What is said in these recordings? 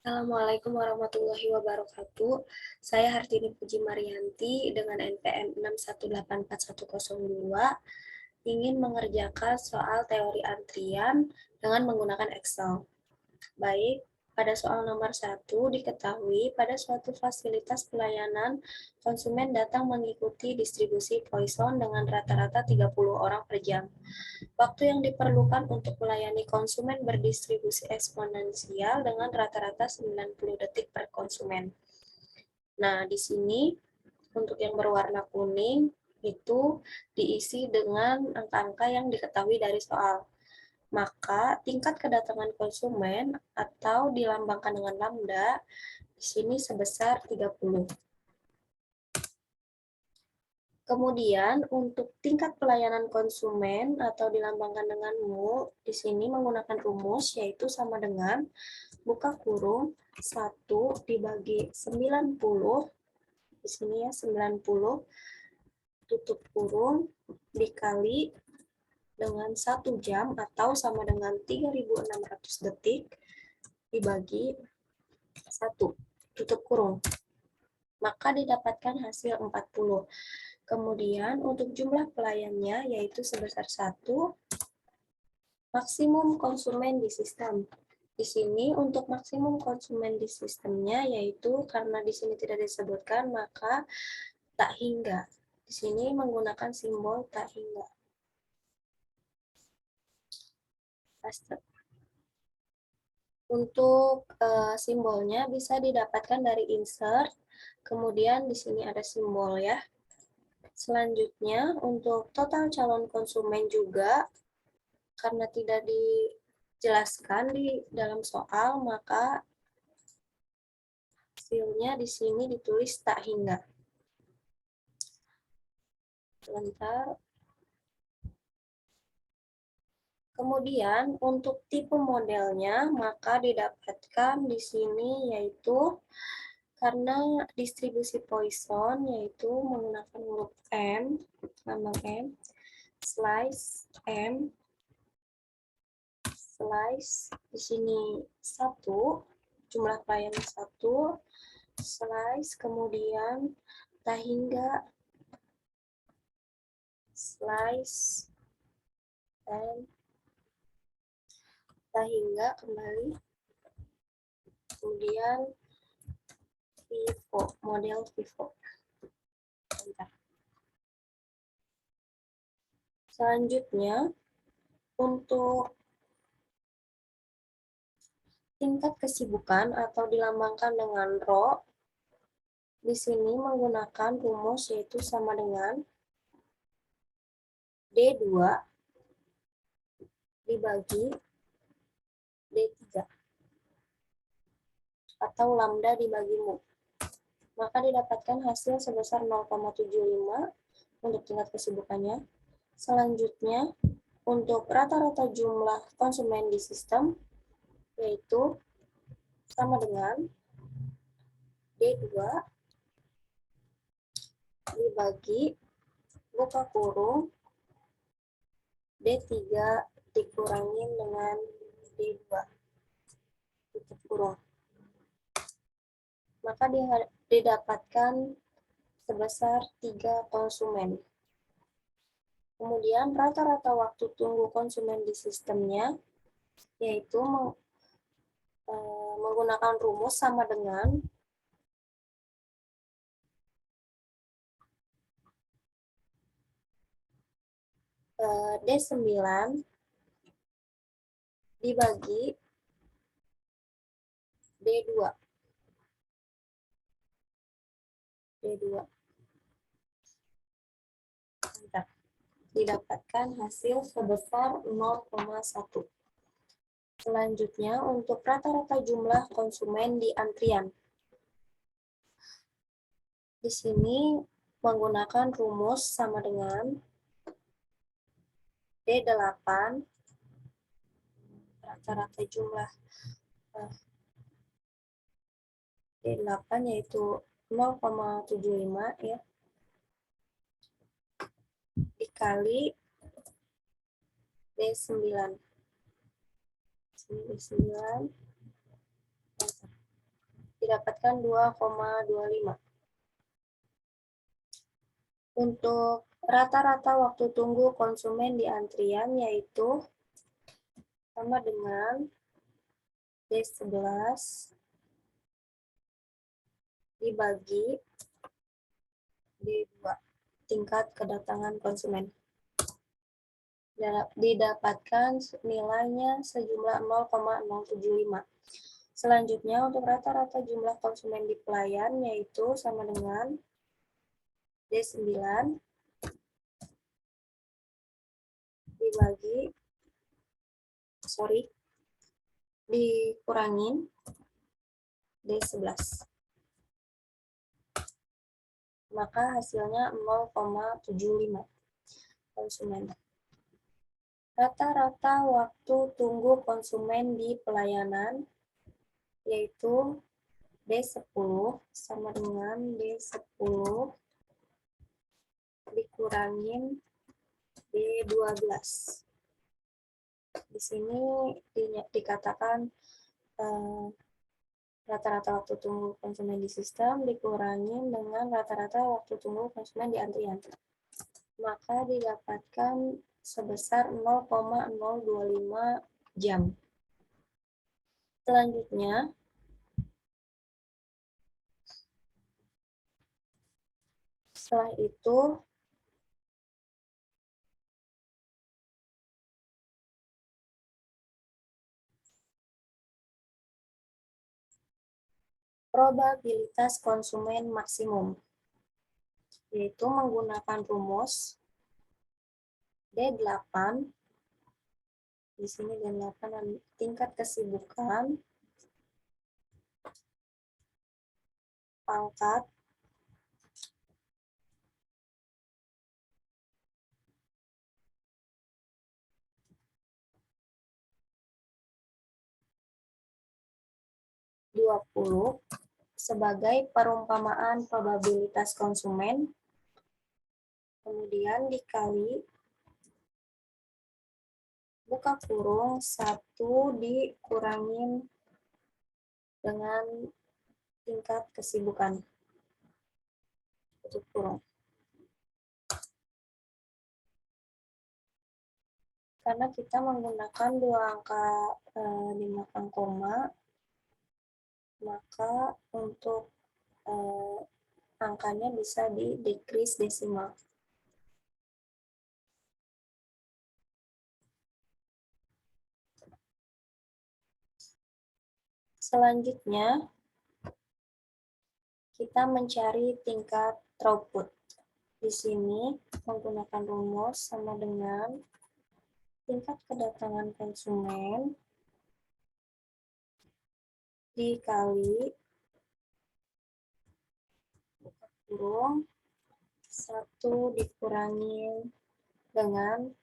Assalamualaikum warahmatullahi wabarakatuh. Saya Hartini Puji Marianti dengan NPM 6184102 ingin mengerjakan soal teori antrian dengan menggunakan Excel. Baik, pada soal nomor 1 diketahui pada suatu fasilitas pelayanan konsumen datang mengikuti distribusi Poisson dengan rata-rata 30 orang per jam. Waktu yang diperlukan untuk melayani konsumen berdistribusi eksponensial dengan rata-rata 90 detik per konsumen. Nah, di sini untuk yang berwarna kuning itu diisi dengan angka-angka yang diketahui dari soal. Maka tingkat kedatangan konsumen atau dilambangkan dengan lambda di sini sebesar 30. Kemudian untuk tingkat pelayanan konsumen atau dilambangkan dengan mu, di sini menggunakan rumus yaitu sama dengan buka kurung 1 dibagi 90, di sini ya 90, tutup kurung dikali dengan 1 jam atau sama dengan 3.600 detik dibagi 1, tutup kurung. Maka didapatkan hasil 40. Kemudian untuk jumlah pelayannya yaitu sebesar 1, maksimum konsumen di sistem. Di sini untuk maksimum konsumen di sistemnya yaitu karena di sini tidak disebutkan maka tak hingga. Di sini menggunakan simbol tak hingga. Untuk simbolnya bisa didapatkan dari insert. Kemudian di sini ada simbol ya. Selanjutnya untuk total calon konsumen juga karena tidak dijelaskan di dalam soal, maka hasilnya di sini ditulis tak hingga. Sebentar. Kemudian untuk tipe modelnya, maka didapatkan di sini yaitu karena distribusi Poisson yaitu menggunakan huruf M, lambang M, slice M, slice di sini 1, jumlah pelayan 1, slice, kemudian tak hingga, slice, dan tak hingga kembali, kemudian Vivo, model Vivo. Bentar. Selanjutnya, untuk tingkat kesibukan atau dilambangkan dengan rho, di sini menggunakan rumus yaitu sama dengan D2 dibagi D3 atau lambda dibagi mu. Maka didapatkan hasil sebesar 0,75 untuk tingkat kesibukannya. Selanjutnya, untuk rata-rata jumlah konsumen di sistem, yaitu sama dengan D2 dibagi buka kurung D3 dikurangin dengan D2 tutup kurung. Maka didapatkan sebesar 3 konsumen. Kemudian rata-rata waktu tunggu konsumen di sistemnya yaitu menggunakan rumus sama dengan D9 dibagi D2. Didapatkan hasil sebesar 0,1. Selanjutnya, untuk rata-rata jumlah konsumen di antrian. Di sini menggunakan rumus sama dengan D8, rata-rata jumlah D8 yaitu 0,75 ya, dikali D9. D9 didapatkan 2,25. Untuk rata-rata waktu tunggu konsumen di antrian yaitu sama dengan D11 dibagi D2, tingkat kedatangan konsumen. Didapatkan nilainya sejumlah 0,075. Selanjutnya, untuk rata-rata jumlah konsumen di pelayan yaitu sama dengan D9 dikurangin D11. Maka hasilnya 0,75 konsumen. Rata-rata waktu tunggu konsumen di pelayanan yaitu D10 sama dengan D10 dikurangin D12. Di sini dikatakan rata-rata waktu tunggu konsumen di sistem dikurangin dengan rata-rata waktu tunggu konsumen di antrian. Maka didapatkan sebesar 0,025 jam. Selanjutnya, setelah itu probabilitas konsumen maksimum, yaitu menggunakan rumus D8, di sini D8 tingkat kesibukan, pangkat, (20) sebagai perumpamaan probabilitas konsumen, kemudian dikali buka kurung 1 dikurangin dengan tingkat kesibukan, tutup kurung. Karena kita menggunakan dua angka di belakang koma, maka untuk angkanya bisa di decrease desimal. Selanjutnya, kita mencari tingkat throughput. Di sini menggunakan rumus sama dengan tingkat kedatangan konsumen dikali buka kurung 1 dikurangi dengan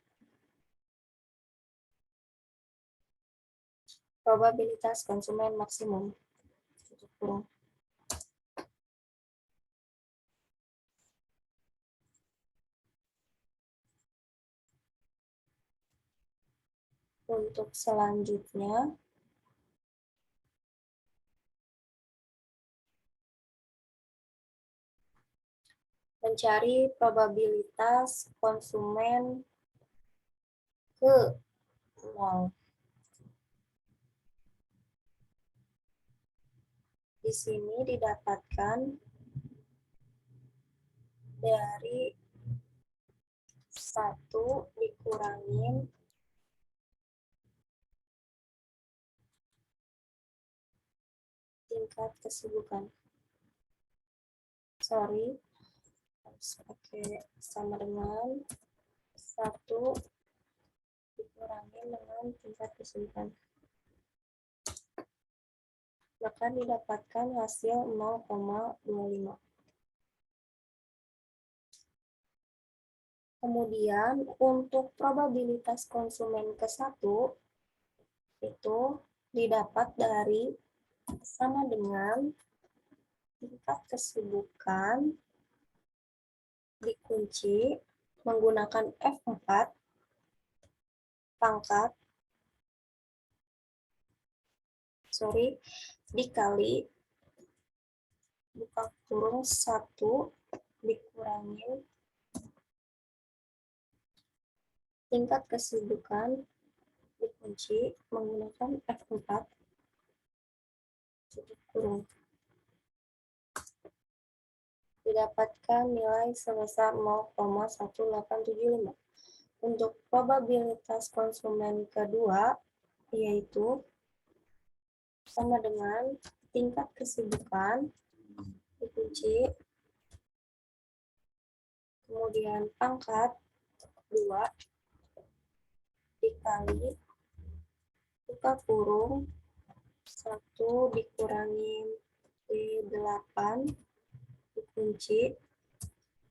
probabilitas konsumen maksimum, tutup kurung. Untuk selanjutnya, mencari probabilitas konsumen ke 0. Di sini didapatkan dari 1 dikurangin tingkat kesibukan. Harus pakai sama dengan 1 dikurangi dengan tingkat kesibukan. Maka didapatkan hasil 0,25. Kemudian untuk probabilitas konsumen ke 1 itu didapat dari sama dengan tingkat kesibukan dikunci menggunakan F4 pangkat dikali buka kurung 1 dikurangi tingkat kesibukan dikunci menggunakan F4 tutup kurung. Didapatkan nilai sebesar 0,1875. Untuk probabilitas konsumen kedua, yaitu sama dengan tingkat kesibukan dikunci, kemudian pangkat 2 dikali buka kurung 1 dikurangi 8 dikunci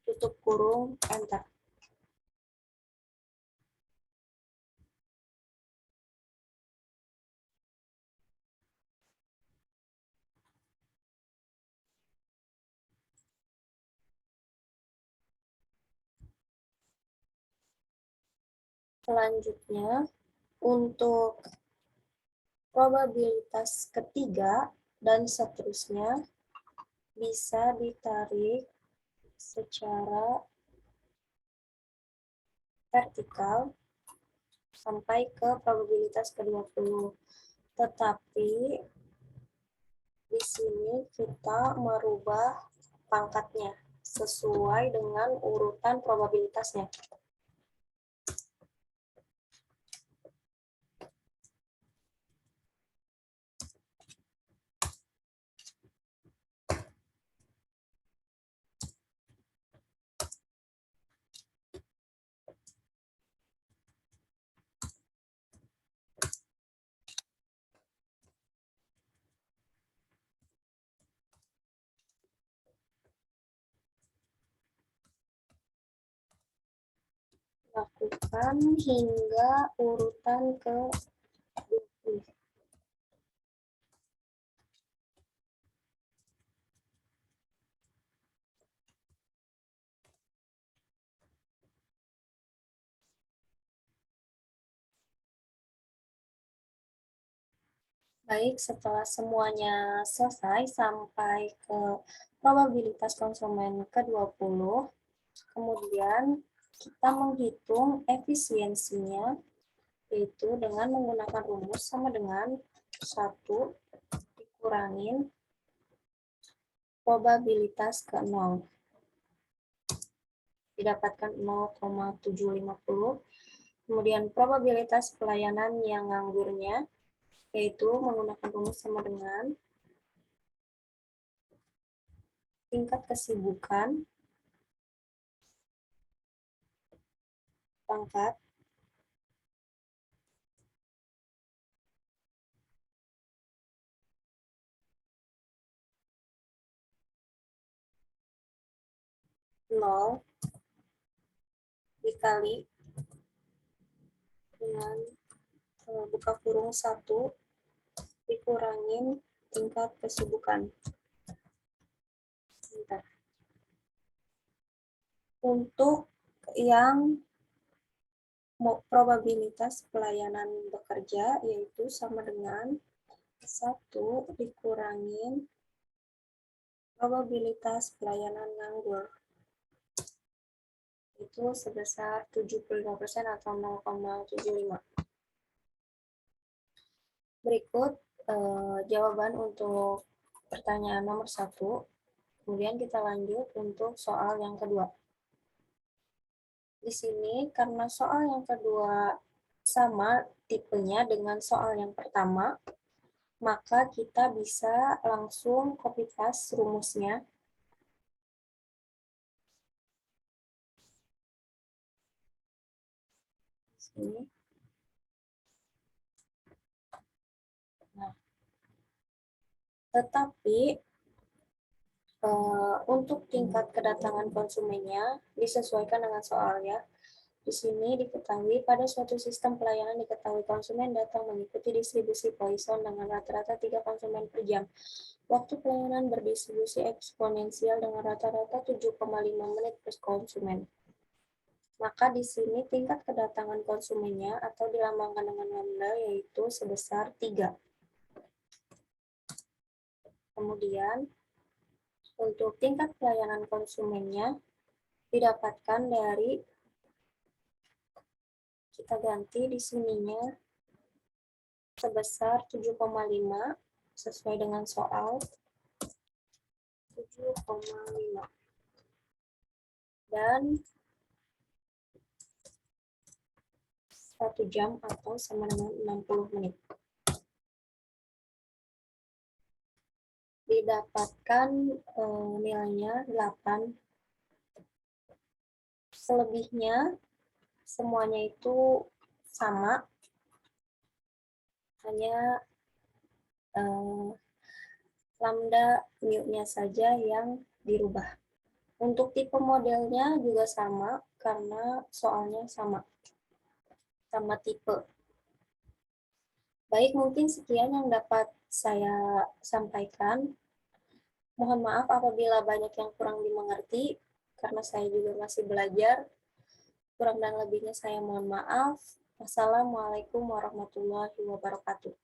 tutup kurung enter. Selanjutnya untuk probabilitas ketiga dan seterusnya bisa ditarik secara vertikal sampai ke probabilitas ke-20. Tetapi di sini kita merubah pangkatnya sesuai dengan urutan probabilitasnya. Lakukan hingga urutan ke-20. Baik, setelah semuanya selesai sampai ke probabilitas konsumen ke-20, kemudian kita menghitung efisiensinya, yaitu dengan menggunakan rumus sama dengan 1 dikurangin probabilitas ke-0. Didapatkan 0,750. Kemudian probabilitas pelayanan yang nganggurnya, yaitu menggunakan rumus sama dengan tingkat kesibukan pangkat nol dikali dengan buka kurung 1 dikurangin tingkat kesibukan. Bentar. Untuk yang probabilitas pelayanan bekerja, yaitu sama dengan 1 dikurangin probabilitas pelayanan nganggur. Itu sebesar 75% atau 0,75. Berikut jawaban untuk pertanyaan nomor 1. Kemudian kita lanjut untuk soal yang kedua. Di sini karena soal yang kedua sama tipenya dengan soal yang pertama, maka kita bisa langsung copy paste rumusnya. Sini. Nah, tetapi untuk tingkat kedatangan konsumennya disesuaikan dengan soalnya. Di sini diketahui pada suatu sistem pelayanan diketahui konsumen datang mengikuti distribusi Poisson dengan rata-rata 3 konsumen per jam. Waktu pelayanan berdistribusi eksponensial dengan rata-rata 7,5 menit per konsumen. Maka di sini tingkat kedatangan konsumennya atau dilambangkan dengan lambda yaitu sebesar 3. Kemudian Untuk tingkat pelayanan konsumennya didapatkan dari, kita ganti di sininya sebesar 7,5 sesuai dengan soal 7,5 dan 1 jam atau sama dengan 60 menit. Didapatkan nilainya 8. Selebihnya semuanya itu sama, hanya lambda mu-nya saja yang dirubah. Untuk tipe modelnya juga sama karena soalnya sama tipe. Baik, mungkin sekian yang dapat saya sampaikan. Mohon maaf apabila banyak yang kurang dimengerti, karena saya juga masih belajar. Kurang dan lebihnya saya mohon maaf. Wassalamualaikum warahmatullahi wabarakatuh.